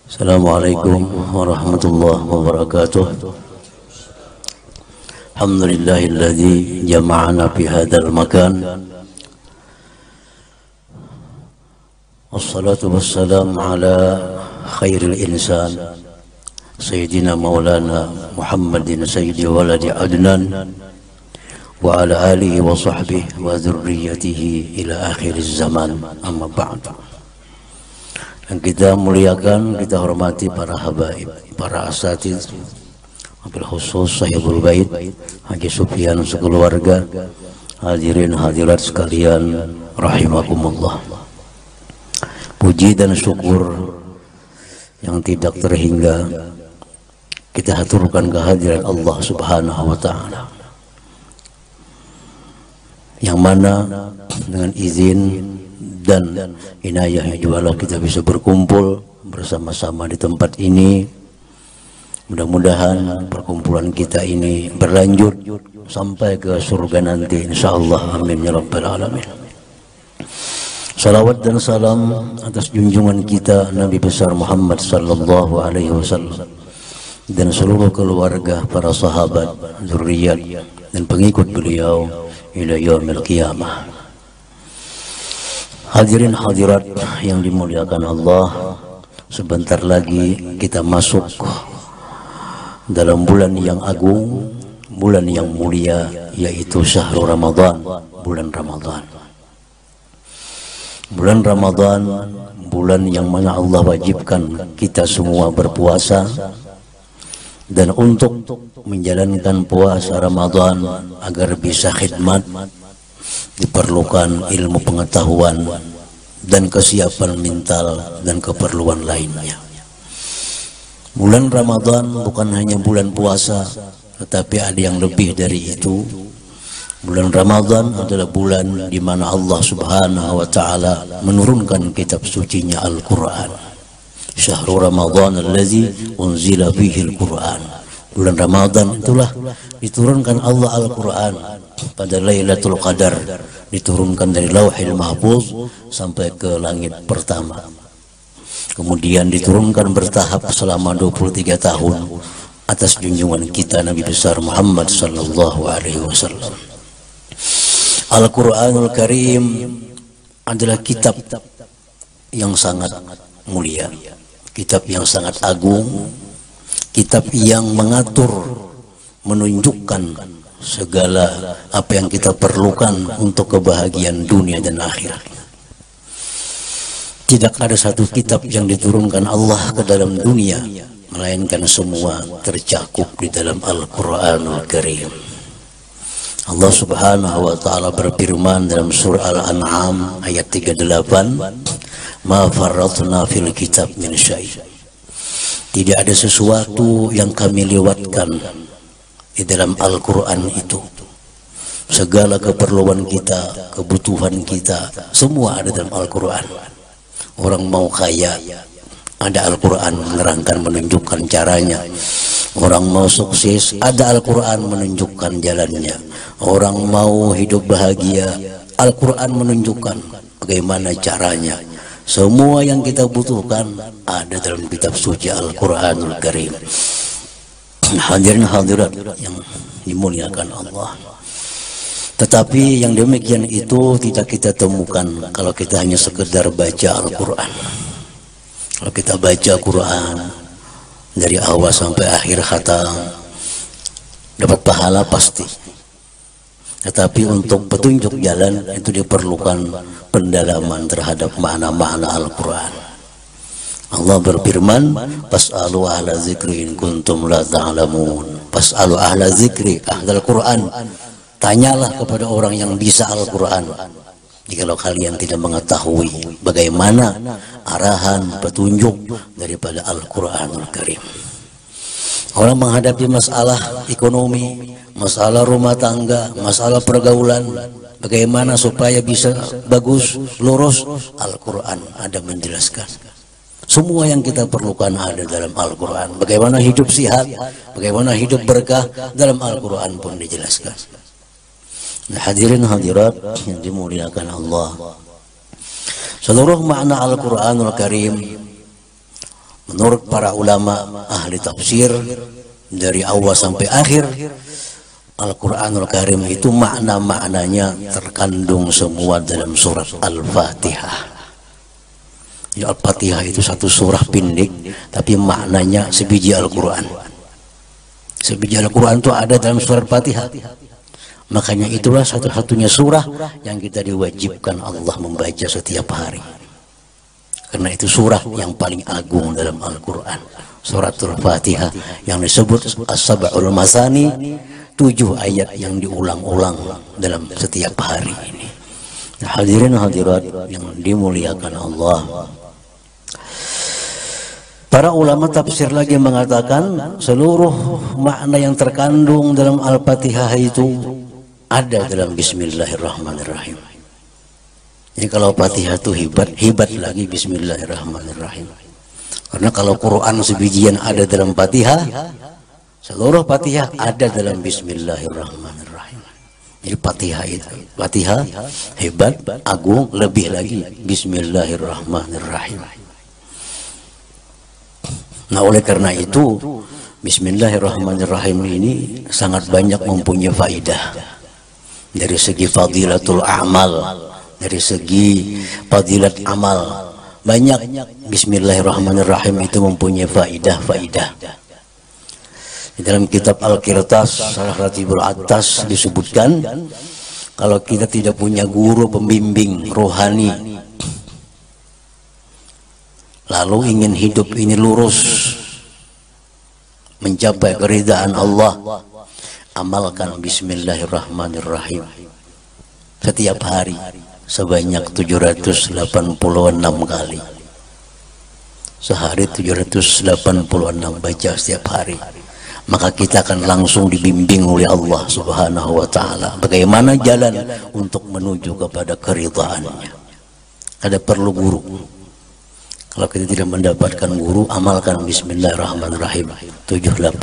Assalamualaikum warahmatullahi wabarakatuh. Alhamdulillahilladzi jama'ana fi hadzal makan. Wassalatu wassalamu ala khairil insan Sayyidina Maulana Muhammadin Sayyidi waladi Adnan wa ala alihi wa sahbihi wa dzurriyyatihi ila akhiriz zaman, amma ba'du. Dan kita muliakan, kita hormati para habaib, para asatidz, wabil khusus Sahibul Bait Haji Sufyan sekeluarga, hadirin hadirat sekalian rahimakumullah. Puji dan syukur yang tidak terhingga kita haturkan kehadiran Allah Subhanahu wa taala, yang mana dengan izin dan inayahnya jualah kita bisa berkumpul bersama-sama di tempat ini. Mudah-mudahan perkumpulan kita ini berlanjut sampai ke surga nanti, insyaallah, amin ya rabbal alamin. Salawat dan salam atas junjungan kita Nabi besar Muhammad sallallahu alaihi wasallam dan seluruh keluarga, para sahabat, zuriat dan pengikut beliau ila yaumil qiyamah. Hadirin hadirat yang dimuliakan Allah, sebentar lagi kita masuk dalam bulan yang agung, bulan yang mulia, yaitu syahrul Ramadan, bulan Ramadan. Bulan Ramadan, bulan yang mana Allah wajibkan kita semua berpuasa, dan untuk menjalankan puasa Ramadan agar bisa khidmat diperlukan ilmu pengetahuan dan kesiapan mental dan keperluan lainnya. Bulan Ramadan bukan hanya bulan puasa, tetapi ada yang lebih dari itu. Bulan Ramadan adalah bulan di mana Allah Subhanahu wa taala menurunkan kitab sucinya Al-Qur'an. Syahrul Ramadan allazi unzila fihi Al-Qur'an. Bulan Ramadan itulah diturunkan Allah Al-Qur'an pada Lailatul Qadar, diturunkan dari Lauhil Mahfuz sampai ke langit pertama. Kemudian diturunkan bertahap selama 23 tahun atas junjungan kita Nabi besar Muhammad sallallahu alaihi wasallam. Al-Qur'anul Karim adalah kitab yang sangat mulia, kitab yang sangat agung, kitab yang mengatur, menunjukkan segala apa yang kita perlukan untuk kebahagiaan dunia dan akhirat. Tidak ada satu kitab yang diturunkan Allah ke dalam dunia melainkan semua tercakup di dalam Al-Qur'anul Karim. Allah Subhanahu wa taala berfirman dalam surah Al-An'am ayat 38, "Ma farratna fil kitab min syai'." Tidak ada sesuatu yang kami lewatkan di dalam Al-Quran itu. Segala keperluan kita, kebutuhan kita, semua ada dalam Al-Quran. Orang mau kaya, ada Al-Quran menerangkan, menunjukkan caranya. Orang mau sukses, ada Al-Quran menunjukkan jalannya. Orang mau hidup bahagia, Al-Quran menunjukkan bagaimana caranya. Semua yang kita butuhkan ada dalam kitab suci Al-Quranul Karim. Hadirin hadirat yang dimuliakan Allah. Tetapi yang demikian itu tidak kita temukan kalau kita hanya sekedar baca Al-Quran. Kalau kita baca Quran dari awal sampai akhir khatam, dapat pahala pasti. Tetapi untuk petunjuk jalan itu diperlukan pendalaman terhadap makna-makna Al-Quran. Allah berfirman, "Fas'alu ahla dzikri in kuntum la ta'lamun." Fas'alu ahla dzikri, ahlal Quran. Tanyalah kepada orang yang bisa Al-Quran jikalau kalian tidak mengetahui bagaimana arahan petunjuk daripada Al-Quranul Karim. Orang menghadapi masalah ekonomi, masalah rumah tangga, masalah pergaulan, bagaimana supaya bisa bagus, lurus, Al-Quran ada menjelaskan. Semua yang kita perlukan ada dalam Al-Quran. Bagaimana hidup sehat, bagaimana hidup berkah, dalam Al-Quran pun dijelaskan. Nah, hadirin hadirat yang dimuliakan Allah, seluruh makna Al-Quranul Karim Menurut para ulama ahli tafsir, dari awal sampai akhir Al-Quranul Karim itu makna-maknanya terkandung semua dalam surat Al-Fatihah. Al-Fatihah itu satu surah pendek, tapi maknanya sebiji Al-Quran. Sebiji Al-Quran itu ada dalam surat Fatihah. Makanya itulah satu-satunya surah yang kita diwajibkan Allah membaca setiap hari. Karena itu surah yang paling agung dalam Al-Quran, suratul Fatihah, yang disebut As-Sab'ul Masani, 7 ayat yang diulang-ulang dalam setiap hari ini. Nah, hadirin hadirat yang dimuliakan Allah, para ulama tafsir lagi mengatakan seluruh makna yang terkandung dalam Al-Fatihah itu ada dalam Bismillahirrahmanirrahim. Jadi kalau Fatihah itu hebat lagi Bismillahirrahmanirrahim. Karena kalau Quran sebijian ada dalam Fatihah, seluruh Fatihah ada dalam Bismillahirrahmanirrahim. Jadi Fatihah hebat, agung, lebih lagi Bismillahirrahmanirrahim. Nah, oleh karena itu Bismillahirrahmanirrahim ini sangat banyak mempunyai faidah dari segi fadilatul amal. Dari segi fadilat amal, banyak Bismillahirrahmanirrahim itu mempunyai faidah-faidah. Di dalam kitab Al-Qirtas Syarah Ratibul Attas disebutkan, kalau kita tidak punya guru pembimbing rohani, lalu ingin hidup ini lurus, mencapai keridhaan Allah, amalkan Bismillahirrahmanirrahim setiap hari sebanyak 786 kali. Sehari 786 baca setiap hari. Maka kita akan langsung dibimbing oleh Allah Subhanahu wa ta'ala bagaimana jalan untuk menuju kepada keridhaannya. Ada perlu guru. Kalau kita tidak mendapatkan guru, amalkan Bismillahirrahmanirrahim 786.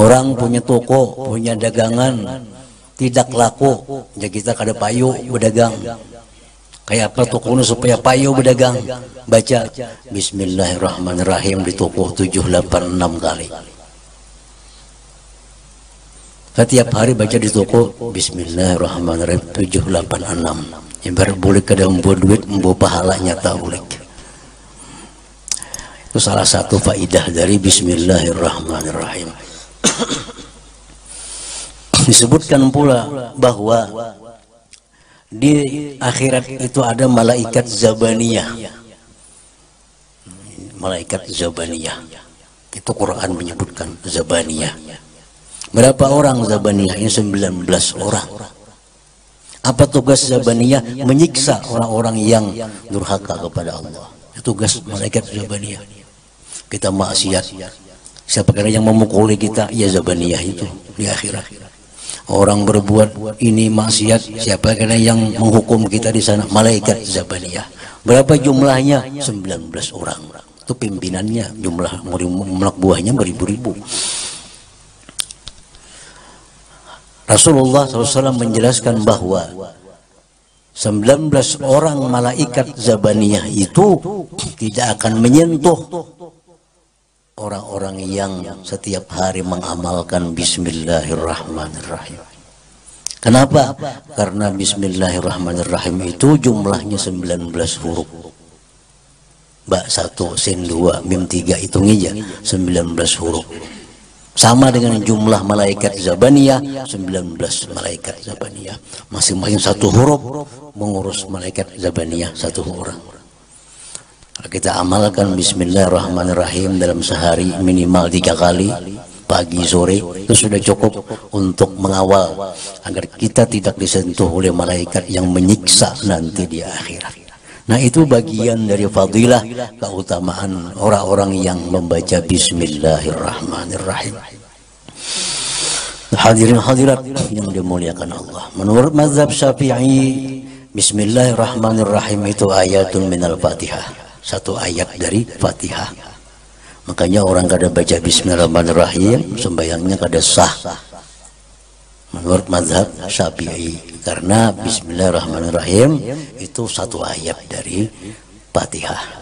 Orang punya toko, punya dagangan, tidak laku, ya kita kada payu berdagang. Kayak apa tokonya supaya payu berdagang? Baca Bismillahirrahmanirrahim di toko 786 kali. Setiap hari baca di toko Bismillahirrahmanirrahim 786. Ibarat boleh kada membuat duit, membawa pahala nyata boleh. Itu salah satu faidah dari Bismillahirrahmanirrahim. Disebutkan pula bahwa di akhirat itu ada malaikat Zabaniyah. Malaikat Zabaniyah. Itu Quran menyebutkan Zabaniyah. Berapa orang Zabaniyah? Ini 19 orang. Apa tugas Zabaniyah? Menyiksa orang-orang yang durhaka kepada Allah. Itu tugas malaikat Zabaniyah. Kita maksiat, siapa kira yang memukuli kita? Ya Zabaniyah itu di akhirat. Orang berbuat ini maksiat, siapa kira yang menghukum kita di sana? Malaikat Zabaniyah. Berapa jumlahnya? 19 orang. Itu pimpinannya, jumlah anak buahnya beribu-ribu. Rasulullah SAW menjelaskan bahwa 19 orang malaikat Zabaniyah itu tidak akan menyentuh orang-orang yang setiap hari mengamalkan Bismillahirrahmanirrahim. Kenapa? Karena Bismillahirrahmanirrahim itu jumlahnya 19 huruf. Ba 1, sin 2, mim 3, hitung aja 19 huruf. Sama dengan jumlah malaikat Zabaniyah, 19 malaikat Zabaniyah. Masing-masing satu huruf mengurus malaikat Zabaniyah satu orang. Kalau kita amalkan Bismillahirrahmanirrahim dalam sehari minimal 3 kali, pagi sore, itu sudah cukup untuk mengawal agar kita tidak disentuh oleh malaikat yang menyiksa nanti di akhirat. Nah, itu bagian dari fadilah keutamaan orang-orang yang membaca Bismillahirrahmanirrahim. Hadirin hadirat yang dimuliakan Allah, menurut mazhab Syafi'i, Bismillahirrahmanirrahim itu ayatun minal Fatihah. Satu ayat dari Fatihah. Makanya orang kada baca Bismillahirrahmanirrahim, sembahyangnya kada sah menurut mazhab Syafi'i, karena Bismillahirrahmanirrahim itu satu ayat dari Fatihah.